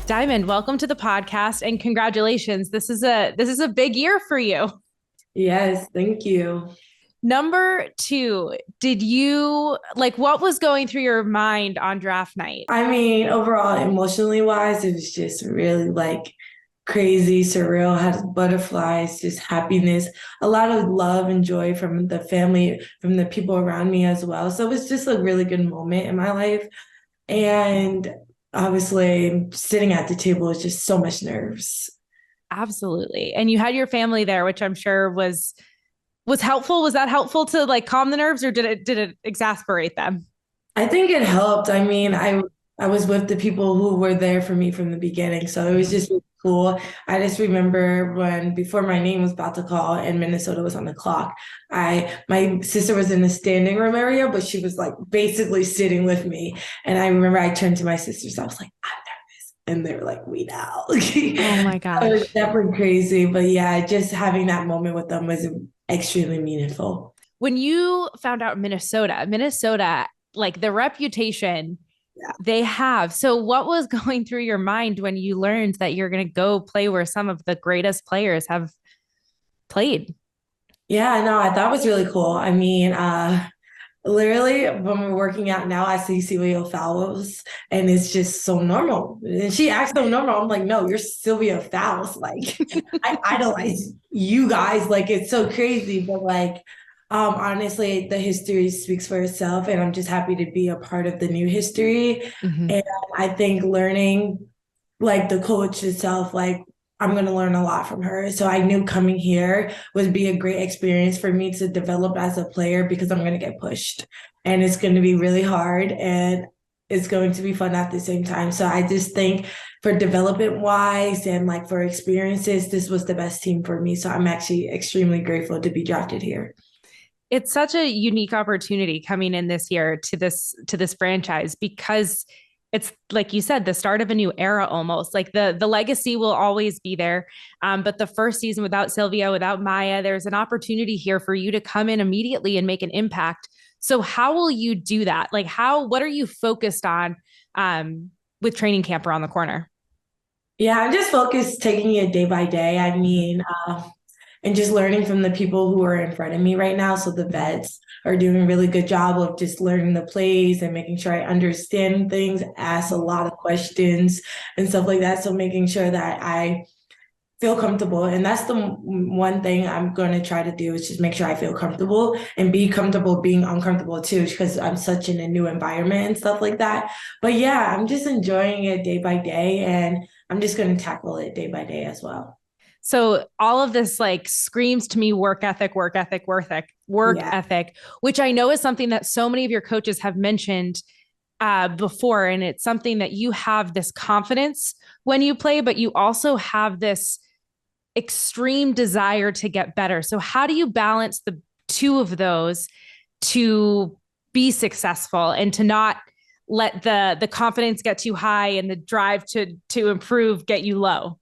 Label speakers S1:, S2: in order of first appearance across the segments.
S1: Diamond, welcome to the podcast and congratulations. This is a big year for you.
S2: Yes, thank you.
S1: Number two, did you what was going through your mind on draft night?
S2: I mean, overall, emotionally wise, it was just really crazy, surreal, had butterflies, just happiness, a lot of love and joy from the family, from the people around me as well. So it was just a really good moment in my life. And obviously, sitting at the table was just so much nerves.
S1: Absolutely. And you had your family there, which I'm sure was helpful. Was that helpful to calm the nerves or did it exasperate them?
S2: I think it helped. I mean, I was with the people who were there for me from the beginning, so it was just really cool. I just remember when before my name was about to call and Minnesota was on the clock, I my sister was in the standing room area, but she was like basically sitting with me. And I remember I turned to my sisters, I was like, I'm nervous. And they were like, we know.
S1: Oh my
S2: It was
S1: gosh.
S2: definitely crazy. But yeah, just having that moment with them was extremely meaningful.
S1: When you found out Minnesota, like the reputation they have. So what was going through your mind when you learned that you're going to go play where some of the greatest players have played?
S2: Yeah, no, I thought it was really cool. I mean, literally when we're working out now, I see Sylvia Fowles and it's just so normal. And she acts so normal. I'm like, no, you're Sylvia Fowles. Like I idolize you guys. Like it's so crazy. But honestly, the history speaks for itself. And I'm just happy to be a part of the new history.
S1: Mhm.
S2: And I think learning the coach itself, I'm going to learn a lot from her. So I knew coming here would be a great experience for me to develop as a player because I'm going to get pushed and it's going to be really hard and it's going to be fun at the same time. So I just think for development wise and for experiences, this was the best team for me. So I'm actually extremely grateful to be drafted here.
S1: It's such a unique opportunity coming in this year to this franchise because it's like you said, the start of a new era almost. Like the legacy will always be there. But the first season without Sylvia, without Maya, there's an opportunity here for you to come in immediately and make an impact. So how will you do that? What are you focused on with training camp around the corner?
S2: Yeah, I'm just focused taking it day by day. I mean, and just learning from the people who are in front of me right now. So the vets are doing a really good job of just learning the plays and making sure I understand things, ask a lot of questions and stuff like that. So making sure that I feel comfortable. And that's the one thing I'm going to try to do is just make sure I feel comfortable and be comfortable being uncomfortable too, because I'm such in a new environment and stuff like that. But yeah, I'm just enjoying it day by day and I'm just going to tackle it day by day as well.
S1: So all of this screams to me work
S2: Yeah.
S1: ethic, which I know is something that so many of your coaches have mentioned before. And it's something that you have this confidence when you play, but you also have this extreme desire to get better. So how do you balance the two of those to be successful and to not let the confidence get too high and the drive to improve get you low?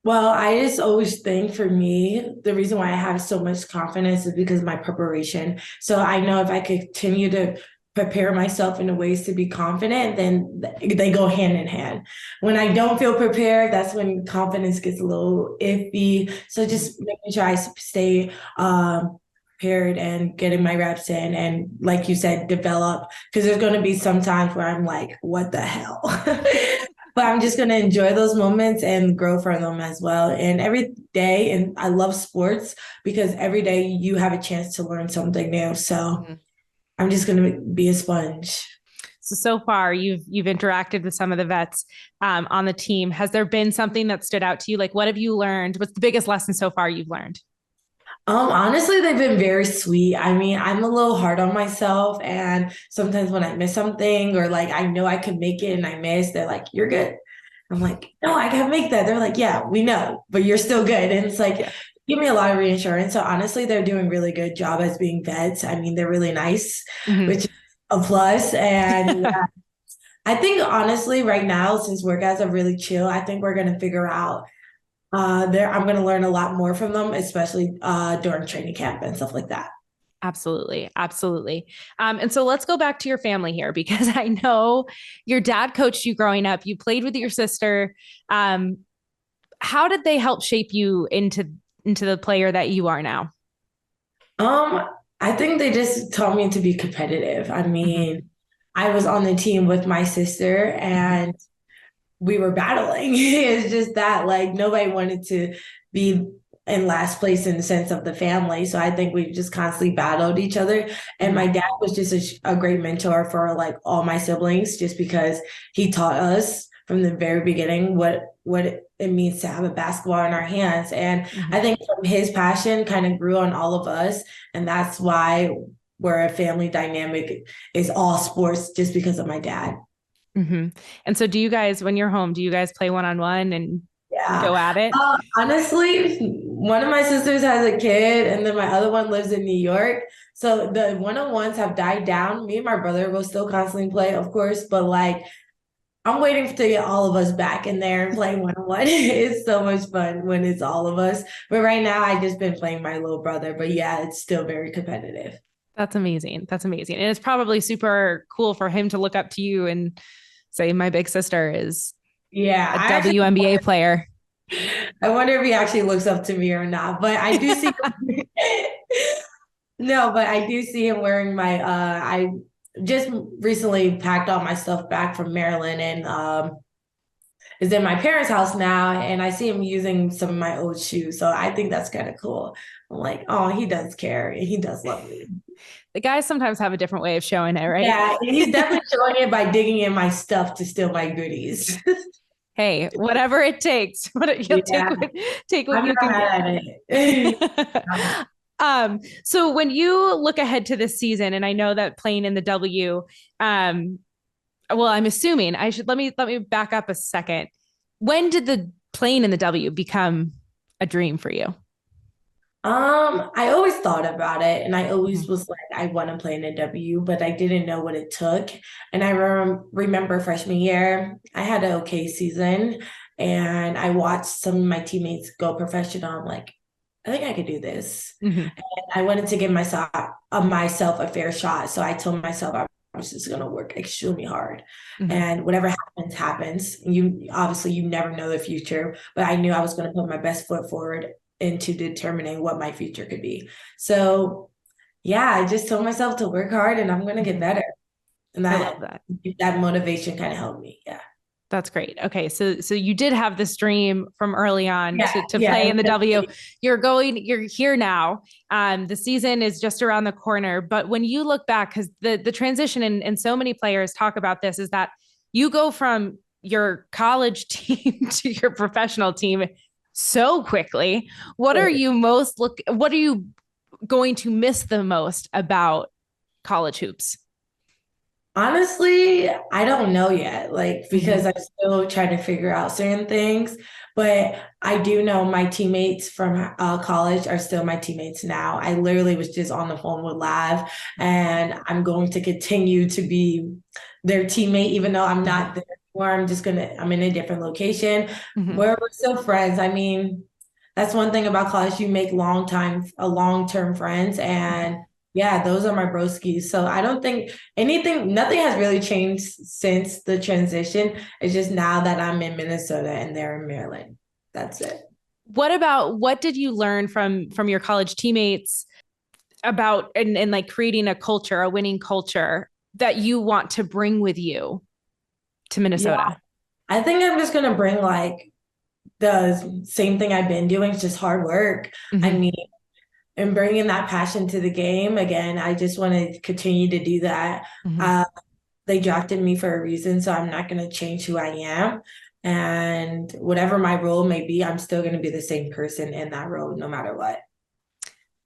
S2: Well, I just always think for me, the reason why I have so much confidence is because of my preparation. So I know if I continue to prepare myself in the ways to be confident, then they go hand in hand. When I don't feel prepared, that's when confidence gets a little iffy. So just making sure I stay prepared and getting my reps in and like you said, develop because there's going to be some times where I'm like, what the hell? But I'm just going to enjoy those moments and grow from them as well. And every day, and I love sports because every day you have a chance to learn something new. So
S1: Mhm.
S2: I'm just going to be a sponge.
S1: So far you've interacted with some of the vets on the team. Has there been something that stood out to you? Like, what have you learned? What's the biggest lesson so far you've learned?
S2: Honestly, they've been very sweet. I mean, I'm a little hard on myself, and sometimes when I miss something or I know I could make it and I miss, they're like, "You're good." I'm like, "No, I can't make that." They're like, "Yeah, we know, but you're still good." And it's like,
S1: Yeah.
S2: give me a lot of reassurance. So honestly, they're doing really good job as being vets. I mean, they're really nice,
S1: Mhm.
S2: which is a plus. And yeah, I think honestly, right now, since work guys are really chill, I think we're gonna figure out there I'm gonna learn a lot more from them, especially during training camp and stuff like that.
S1: Absolutely. Absolutely. And so let's go back to your family here because I know your dad coached you growing up. You played with your sister. Um, how did they help shape you into the player that you are now?
S2: Um, I think they just taught me to be competitive. I
S1: Mhm.
S2: mean, I was on the team with my sister and we were battling. It's just that like nobody wanted to be in last place in the sense of the family. So I think we just constantly battled each other. And
S1: Mhm.
S2: my dad was just a great mentor for like all my siblings, just because he taught us from the very beginning what it means to have a basketball in our hands. And I
S1: Mhm.
S2: think from his passion kind of grew on all of us. And that's why we're a family dynamic is all sports just because of my dad.
S1: Mhm. And so do you guys, when you're home, do you guys play one-on-one and
S2: Yeah.
S1: go at it?
S2: Honestly, one of my sisters has a kid, and then my other one lives in New York. So the one-on-ones have died down. Me and my brother will still constantly play, of course, but like I'm waiting to get all of us back in there and play one-on-one. It's so much fun when it's all of us. But right now, I just been playing my little brother. But yeah, it's still very competitive.
S1: That's amazing. That's amazing. And it's probably super cool for him to look up to you and say, my big sister is
S2: Yeah,
S1: a WNBA player.
S2: I wonder if he actually looks up to me or not. But I do see No, but I do see him wearing my I just recently packed all my stuff back from Maryland and is in my parents' house now and I see him using some of my old shoes. So I think that's kind of cool. I'm like, oh, he does care and he does love me.
S1: The guys sometimes have a different way of showing it, right?
S2: Yeah, and he's definitely showing it by digging in my stuff to steal my goodies.
S1: Hey, whatever it takes, you'll
S2: Yeah,
S1: take what
S2: I'm
S1: you
S2: not
S1: can
S2: mad at it.
S1: get. So when you look ahead to this season, and I know that playing in the W, um, well, I'm assuming I should let me back up a second. When did the playing in the W become a dream for you?
S2: I always thought about it and I always
S1: Mhm.
S2: was like, I want to play in a W, but I didn't know what it took. And I remember freshman year, I had an okay season and I watched some of my teammates go professional. I'm like, I think I could do this.
S1: Mhm.
S2: And I wanted to give myself a fair shot. So I told myself I was just going to work extremely hard.
S1: Mhm.
S2: And whatever happens, happens. You obviously you never know the future, but I knew I was going to put my best foot forward into determining what my future could be. So yeah, I just told myself to work hard and I'm gonna get
S1: Mhm.
S2: better. And
S1: I love
S2: that
S1: that.
S2: that motivation kind of helped me. Yeah.
S1: That's great. Okay, so you did have this dream from early on
S2: Yeah,
S1: to play
S2: yeah.
S1: in the W. You're here now. The season is just around the corner. But when you look back, because the transition and so many players talk about this, is that you go from your college team to your professional team so quickly. What are you going to miss the most about college hoops?
S2: Honestly, I don't know yet, like because
S1: Mhm.
S2: I'm still trying to figure out certain things. But I do know my teammates from college are still my teammates now. I literally was just on the phone with Lav, and I'm going to continue to be their teammate, even though I'm
S1: Mhm.
S2: not there anymore. I'm in a different location.
S1: Mhm.
S2: We're still friends. I mean, that's one thing about college. You make long-term friends, and yeah, those are my broskies. So I don't think nothing has really changed since the transition. It's just now that I'm in Minnesota and they're in Maryland. That's it.
S1: What did you learn from your college teammates about and like creating a culture, a winning culture that you want to bring with you to
S2: Yeah,
S1: Minnesota?
S2: I think I'm just gonna bring like the same thing I've been doing, it's just hard work. I
S1: Mm-hmm.
S2: mean, and bringing that passion to the game again. I just want to continue to do that.
S1: Mm-hmm.
S2: Uh, they drafted me for a reason, so I'm not going to change who I am. And whatever my role may be, I'm still going to be the same person in that role, no matter what.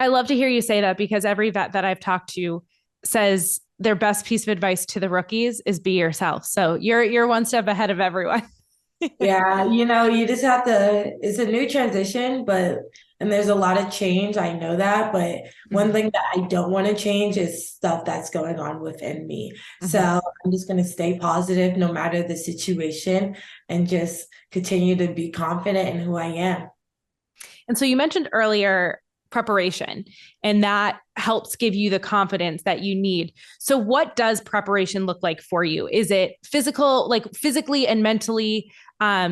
S1: I love to hear you say that because every vet that I've talked to says their best piece of advice to the rookies is be yourself. So you're one step ahead of everyone.
S2: Yeah, you just have to, it's a new transition, and there's a lot of change. I know that. But one
S1: Mm-hmm.
S2: thing that I don't want to change is stuff that's going on within me. So
S1: Mm-hmm.
S2: I'm just going to stay positive no matter the situation and just continue to be confident in who I am.
S1: And so you mentioned earlier preparation, and that helps give you the confidence that you need. So what does preparation look like for you? Is it physical, like physically and mentally? Are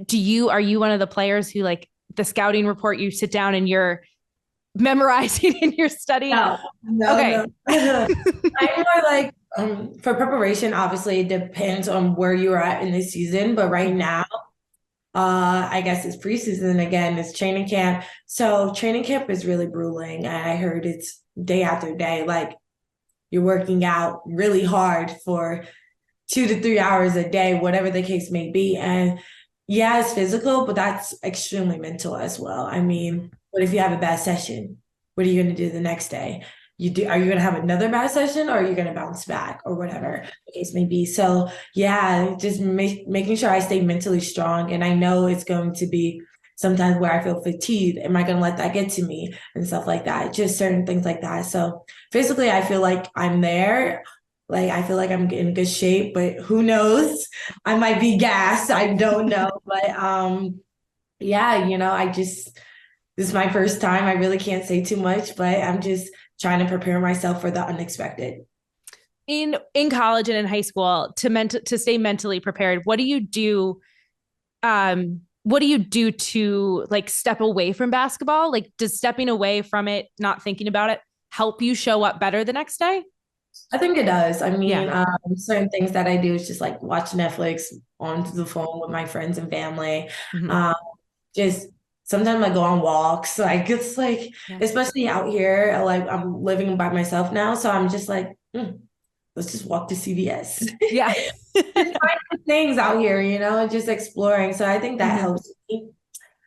S1: you one of the players who, like, the scouting report, you sit down and you're memorizing and you're studying?
S2: No. I'm more like, for preparation, obviously it depends on where you're at in the season, but right now, I guess it's preseason again, it's training camp. So training camp is really grueling. I heard it's day after day, like you're working out really hard for 2 to 3 hours a day, whatever the case may be. And yeah, it's physical, but that's extremely mental as well. I mean, what if you have a bad session? What are you going to do the next day? Are you going to have another bad session, or are you going to bounce back, or whatever the case may be? So yeah, just making sure I stay mentally strong. And I know it's going to be sometimes where I feel fatigued. Am I going to let that get to me and stuff like that? Just certain things like that. So physically, I feel like I'm there. Like, I feel like I'm in good shape, but who knows? I might be gassed. I don't know. But yeah, this is my first time. I really can't say too much, but I'm just trying to prepare myself for the unexpected.
S1: In college and in high school, to stay mentally prepared, what do you do? What do you do to, like, step away from basketball? Like, does stepping away from it, not thinking about it, help you show up better the next day?
S2: I think it does. I mean,
S1: Yeah.
S2: certain things that I do is just like watch Netflix on the phone with my friends and family.
S1: Mm-hmm.
S2: Um, just sometimes I go on walks. Like, it's like,
S1: Yeah.
S2: especially out here, like I'm living by myself now. So I'm just like, let's just walk to CVS.
S1: Yeah.
S2: Just finding things out here, and just exploring. So I think that helps me.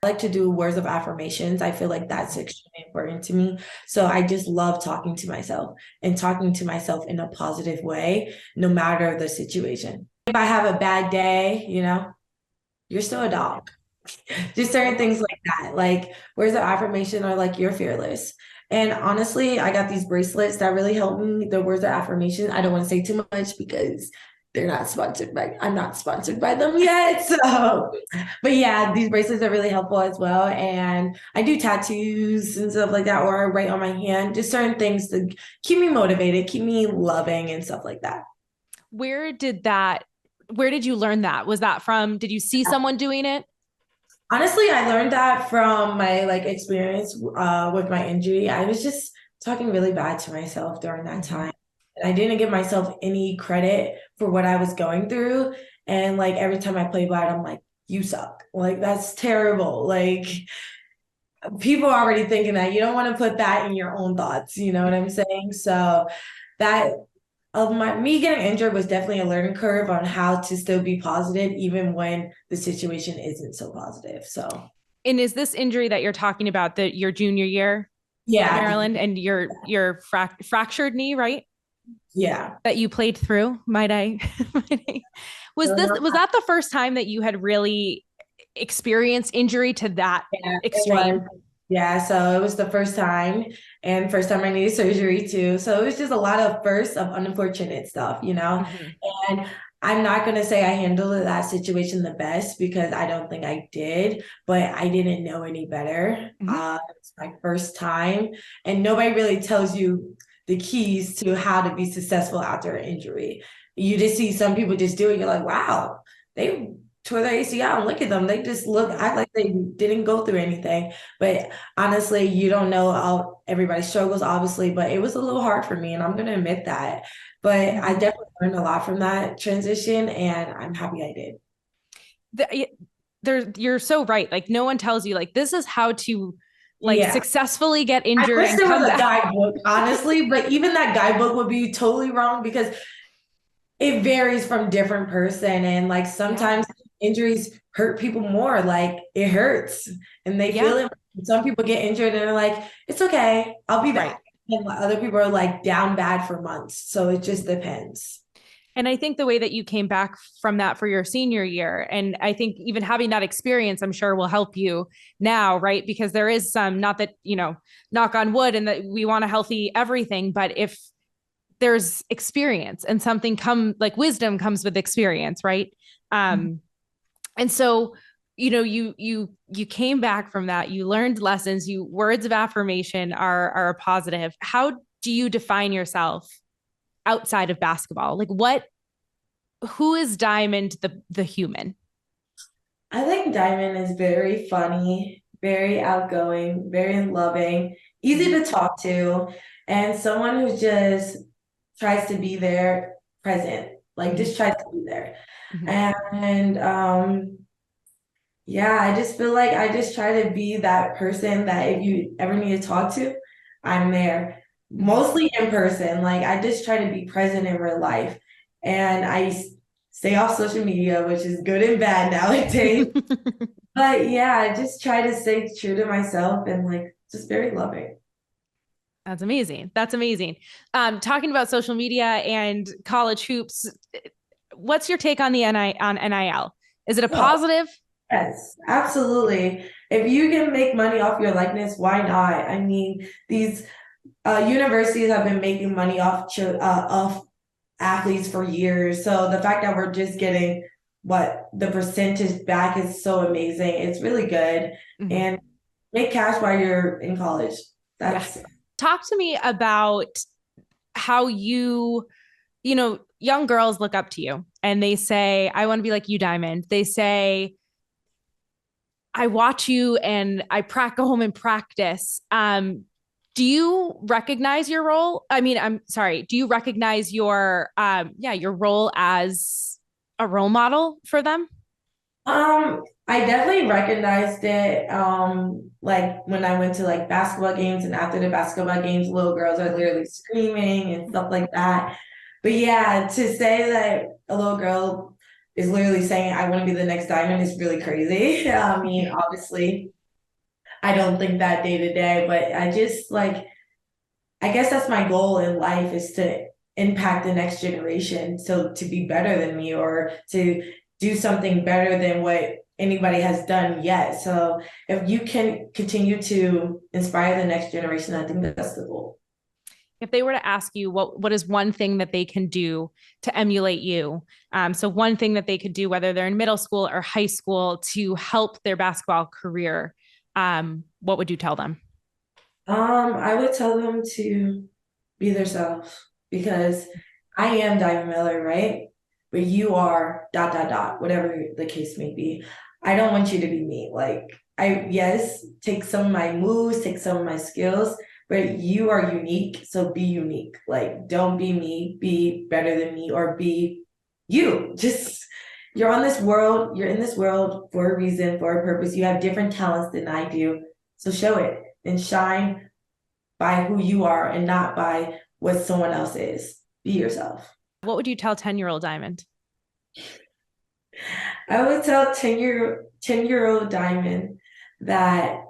S2: I like to do words of affirmations. I feel like that's extremely important to me. So I just love talking to myself and talking to myself in a positive way, no matter the situation. If I have a bad day, you're still a dog. Just certain things like that. Like words of affirmation are like, you're fearless. And honestly, I got these bracelets that really help me. The words of affirmation. I don't want to say too much because I'm not sponsored by them yet. So, but yeah, these bracelets are really helpful as well. And I do tattoos and stuff like that, or I write on my hand, just certain things to keep me motivated, keep me loving and stuff like that.
S1: Where did you learn that? Did you see someone doing it?
S2: Honestly, I learned that from my experience with my injury. I was just talking really bad to myself during that time. And I didn't give myself any credit for what I was going through. And like every time I play bad, I'm like, you suck. Like that's terrible. Like people are already thinking that. You don't want to put that in your own thoughts, you know what I'm saying? So that of me getting injured was definitely a learning curve on how to still be positive even when the situation isn't so positive. So,
S1: And is this injury that you're talking about your junior year at
S2: yeah,
S1: Maryland, and your fractured knee, right?
S2: yeah.
S1: That you played through, might I? Was that the first time that you had really experienced injury to that extreme?
S2: Yeah, so it was the first time, and first time I needed surgery too. So it was just a lot of first of unfortunate stuff, And I'm not gonna say I handled that situation the best because I don't think I did, but I didn't know any better. It's my first time, and nobody really tells you the keys to how to be successful after an injury. You just see some people just do it. You're like, wow, they tore their ACL and look at them. They just act like they didn't go through anything. But honestly, you don't know how everybody struggles, obviously, but it was a little hard for me, and I'm gonna admit that. But I definitely learned a lot from that transition, and I'm happy I
S1: did. You're so right. Like, no one tells you, like, this is how to
S2: Yeah.
S1: successfully get
S2: I
S1: injured
S2: wish
S1: and
S2: there
S1: come
S2: was a
S1: back.
S2: guidebook, honestly, but even that guidebook would be totally wrong because it varies from different person. And like sometimes injuries hurt people more. Like it hurts and they feel it. Some people get injured and they're like, it's okay, I'll be back. And other people are like down bad for months. So it just depends.
S1: And I think the way that you came back from that for your senior year, and I think even having that experience, I'm sure will help you now, right? Because there is some, not that, knock on wood and that we want a healthy everything, but if there's experience and something wisdom comes with experience, right? And so, you came back from that, you learned lessons, you words of affirmation are a positive. How do you define yourself outside of basketball? Like who is Diamond the human?
S2: I think Diamond is very funny, very outgoing, very loving, easy to talk to, and someone who just tries to be there, present, like just tries to be there.
S1: Mhm.
S2: And yeah, I just feel like I just try to be that person that if you ever need to talk to, I'm there. Mostly in person. Like I just try to be present in real life. And stay off social media, which is good and bad nowadays. But yeah, I just try to stay true to myself and like just very loving.
S1: That's amazing. That's amazing. Talking about social media and college hoops, what's your take on the on NIL? Is it a
S2: Oh,
S1: positive?
S2: yes, absolutely. If you can make money off your likeness, why not? I mean, these universities have been making money off athletes for years. So the fact that we're just getting what the percentage back is so amazing. It's really good.
S1: Mhm.
S2: And make cash while you're in college.
S1: Yeah.
S2: That's
S1: Talk to me about how young girls look up to you and they say, I want to be like you, Diamond. They say, I watch you and go home and practice. Do you recognize your role? I mean, I'm sorry. Do you recognize your role as a role model for them?
S2: I definitely recognized it. Like when I went to like basketball games and after the basketball games, little girls are literally screaming and stuff like that. But yeah, to say that a little girl is literally saying, I want to be the next diamond is really crazy. I mean, obviously, I don't think that day to day, but I just like, I guess that's my goal in life is to impact the next generation. So to be better than me or to do something better than what anybody has done yet. So if you can continue to inspire the next generation, I think that's the goal.
S1: If they were to ask you what is one thing that they can do to emulate you, so one thing that they could do, whether they're in middle school or high school, to help their basketball career, what would you tell them?
S2: I would tell them to be themselves because I am Diamond Miller, right? But you are dot dot dot, whatever the case may be. I don't want you to be me. Like I yes, take some of my moves, take some of my skills, but you are unique, so be unique. Like don't be me, be better than me, or be you. Just you're on this world, you're in this world for a reason, for a purpose. You have different talents than I do. So show it and shine by who you are and not by what someone else is. Be yourself.
S1: What would you tell 10-year-old Diamond?
S2: I would tell 10-year-old Diamond that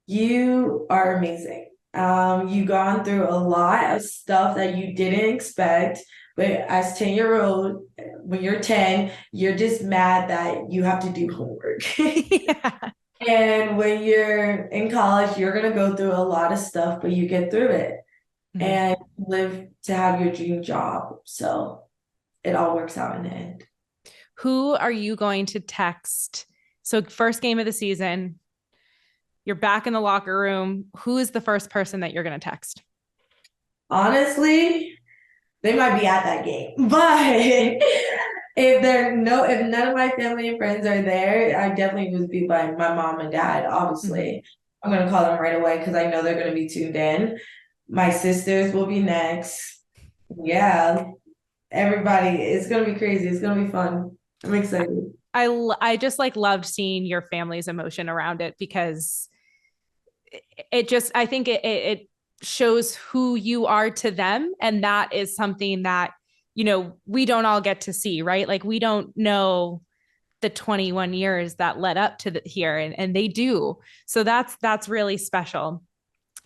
S2: you are amazing. You've gone through a lot of stuff that you didn't expect, but as 10-year-old, when you're 10, you're just mad that you have to do homework.
S1: Yeah.
S2: And when you're in college, you're gonna go through a lot of stuff, but you get through it
S1: Mhm.
S2: and live to have your dream job. So it all works out in the end.
S1: Who are you going to text? So, first game of the season, you're back in the locker room. Who is the first person that you're going to text?
S2: Honestly, they might be at that game, but if none of my family and friends are there, I definitely would be by my mom and dad.
S1: Mhm.
S2: Obviously, I'm gonna call them right away because I know they're gonna be tuned in. My sisters will be next. Yeah, everybody. It's gonna be crazy. It's gonna be fun. I'm excited.
S1: I just like loved seeing your family's emotion around it because it just I think it shows who you are to them, and that is something that we don't all get to see, right? Like we don't know the 21 years that led up to here, and they do. So that's really special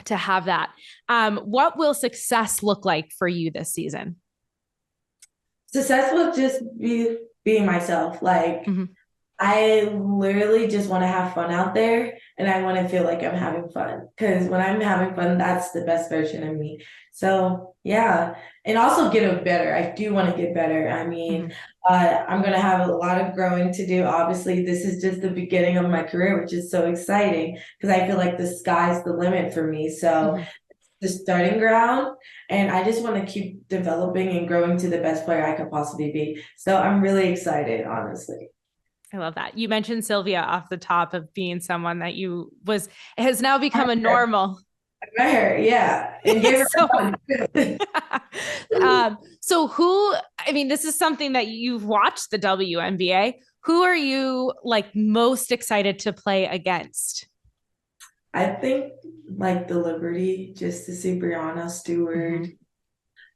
S1: to have that. What will success look like for you this season?
S2: Success will just be being myself. Like
S1: Mhm.
S2: I literally just want to have fun out there and I want to feel like I'm having fun because when I'm having fun, that's the best version of me. So, yeah. And also get better. I do want to get better. I mean,
S1: Mhm.
S2: I'm going to have a lot of growing to do. Obviously, this is just the beginning of my career, which is so exciting because I feel like the sky's the limit for me. So,
S1: Mhm.
S2: the starting ground, and I just want to keep developing and growing to the best player I could possibly be. So, I'm really excited, honestly.
S1: I love that. You mentioned Sylvia off the top of being someone that has now become a normal.
S2: Her, yeah, and give her
S1: So,
S2: a hug.
S1: so who, I mean, this is something that you've watched the WNBA. Who are you like most excited to play against?
S2: I think like the Liberty, just to see Brianna Stewart,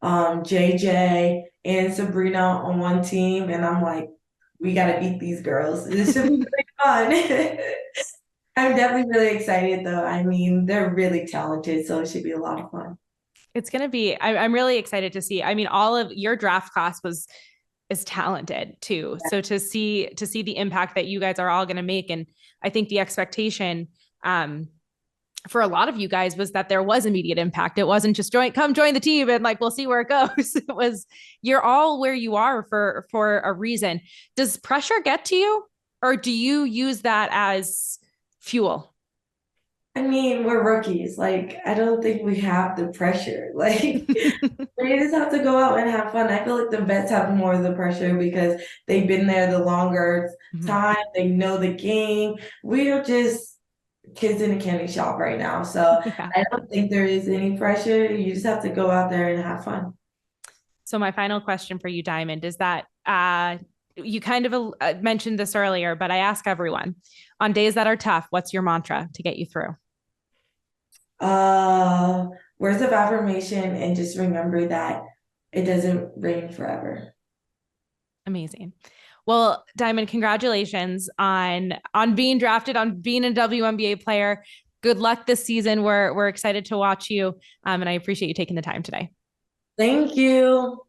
S1: Mhm.
S2: JJ and Sabrina on one team, and I'm like, we gotta beat these girls. This should be really fun. I'm definitely really excited though. I mean, they're really talented, so it should be a lot of fun.
S1: It's going to be, I'm really excited to see. I mean, all of your draft class is talented too. So to see the impact that you guys are all going to make. And I think the expectation, for a lot of you guys was that there was immediate impact. It wasn't just come join the team and like, we'll see where it goes. It was, you're all where you are for a reason. Does pressure get to you or do you use that as fuel?
S2: I mean, we're rookies. Like, I don't think we have the pressure. Like, we just have to go out and have fun. I feel like the vets have more of the pressure because they've been there the longer
S1: Mhm.
S2: time. They know the game. We are just kids in a candy shop right now. So
S1: Yeah.
S2: I don't think there is any pressure. You just have to go out there and have fun.
S1: So my final question for you, Diamond, is that you kind of mentioned this earlier, but I ask everyone on days that are tough, what's your mantra to get you through?
S2: Uh, Words of affirmation and just remember that it doesn't rain forever.
S1: Amazing. Well, Diamond, congratulations on being drafted, on being a WNBA player. Good luck this season. We're excited to watch you, and I appreciate you taking the time today.
S2: Thank you.